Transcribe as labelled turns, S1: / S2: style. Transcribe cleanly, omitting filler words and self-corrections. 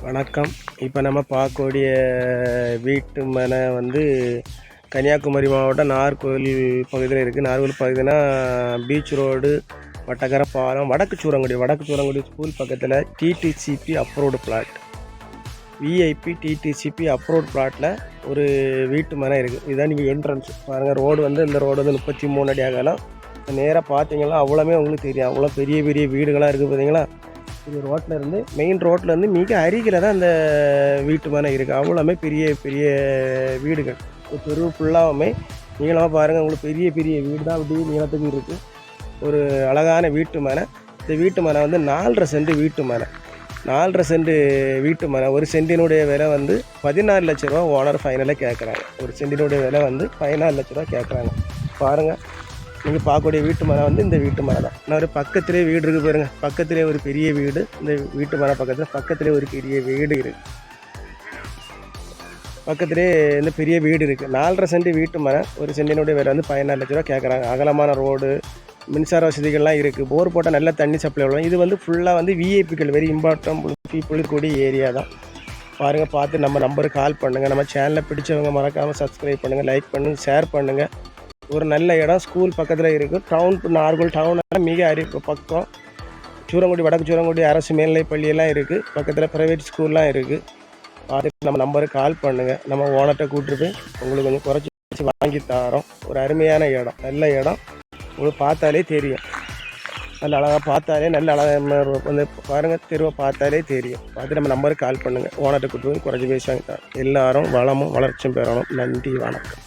S1: வணக்கம். இப்போ நம்ம பார்க்கக்கூடிய வீட்டு மனை வந்து கன்னியாகுமரி மாவட்டம் நாகர்கோவில் பகுதியில் இருக்குது. நாகர்கோவில் பகுதினா பீச் ரோடு, வட்டக்கர பாலம், வடக்கு சூரங்குடி ஸ்கூல் பக்கத்தில் DTCP approved plot, VIP DTCP approved பிளாட்டில் ஒரு வீட்டு மனை இருக்குது. இதுதான் நீங்கள் என்ட்ரன்ஸ் பாருங்கள். ரோடு வந்து இந்த ரோடு வந்து 33 அடி அகலம். நேராக பார்த்தீங்கன்னா அவ்வளோமே உங்களுக்கு தெரியும். அவ்வளோ பெரிய பெரிய வீடுகளாக இருக்குது பார்த்தீங்களா. இது ரோட்டில் மெயின் ரோட்லேருந்து மிக அருகில் தான் அந்த வீட்டு மனை இருக்குது. அவ்வளோமே பெரிய பெரிய வீடுகள். தெரு ஃபுல்லாகவுமே நீளமாக பாருங்கள். உங்களுக்கு பெரிய பெரிய வீடு தான் அப்படி நீளத்துக்கு இருக்குது. ஒரு அழகான வீட்டு மனை. இந்த வீட்டு மனை வந்து 4.5 சென்ட் வீட்டு மனை. 4.5 சென்ட் வீட்டு மனை. ஒரு சென்டினுடைய விலை வந்து 14 லட்ச ரூபா ஓனர் ஃபைனலாக கேட்குறாங்க. ஒரு சென்டினுடைய விலை வந்து 14 லட்ச ரூபா கேட்குறாங்க. பாருங்கள், நீங்கள் பார்க்கக்கூடிய வீட்டு மனை வந்து இந்த வீட்டு மனை தான். நான் ஒரு பக்கத்துலேயே வீடு இருக்குது பாருங்கள். பக்கத்துலேயே ஒரு பெரிய வீடு. இந்த வீட்டு மனை பக்கத்துலேயே ஒரு பெரிய வீடு இருக்குது. பக்கத்துலேயே இந்த பெரிய வீடு இருக்குது. 4.5 சென்ட் வீட்டு மனை. ஒரு சென்டினுடைய விலை வந்து 14 லட்ச ரூபா கேட்குறாங்க. அகலமான ரோடு, மின்சார வசதிகள்லாம் இருக்குது. போர் போட்டால் நல்ல தண்ணி சப்ளை வரும். இது வந்து ஃபுல்லாக வந்து விஐபிகள், வெரி இம்பார்ட்டன்ட் பீப்புள் இருக்கக்கூடிய ஏரியா தான். பாருங்கள், பார்த்து நம்ம நம்பருக்கு கால் பண்ணுங்கள். நம்ம சேனலை பிடிச்சவங்க மறக்காமல் சப்ஸ்கிரைப் பண்ணுங்கள், லைக் பண்ணுங்கள், ஷேர் பண்ணுங்கள். ஒரு நல்ல இடம், ஸ்கூல் பக்கத்தில் இருக்குது. டவுன் நாகர்கோவில் டவுனால் மிக பக்கம். வடக்கு சூரங்குடி அரசு மேல்நிலைப் பள்ளியெல்லாம் இருக்குது. பக்கத்தில் ப்ரைவேட் ஸ்கூல்லாம் இருக்குது. பார்த்துட்டு நம்ம நம்பருக்கு கால் பண்ணுங்கள். நம்ம ஓனர்கிட்ட கூப்பிட்டு போய் உங்களுக்கு கொஞ்சம் குறைச்சி வாங்கி தரோம். ஒரு அருமையான இடம், நல்ல இடம். உங்களுக்கு பார்த்தாலே தெரியும். நல்ல அழகாக பார்த்தாலே நல்ல அழகாக வந்து பாருங்கள். தெருவை பார்த்தாலே தெரியும். பார்த்து நம்ம நம்பருக்கு கால் பண்ணுங்கள். ஓனர்கிட்ட கூப்பிட்டு போய் குறைச்சி பேசி வாங்கி தரோம். எல்லோரும் வளமும் வளர்ச்சியும் பெறணும். நன்றி, வணக்கம்.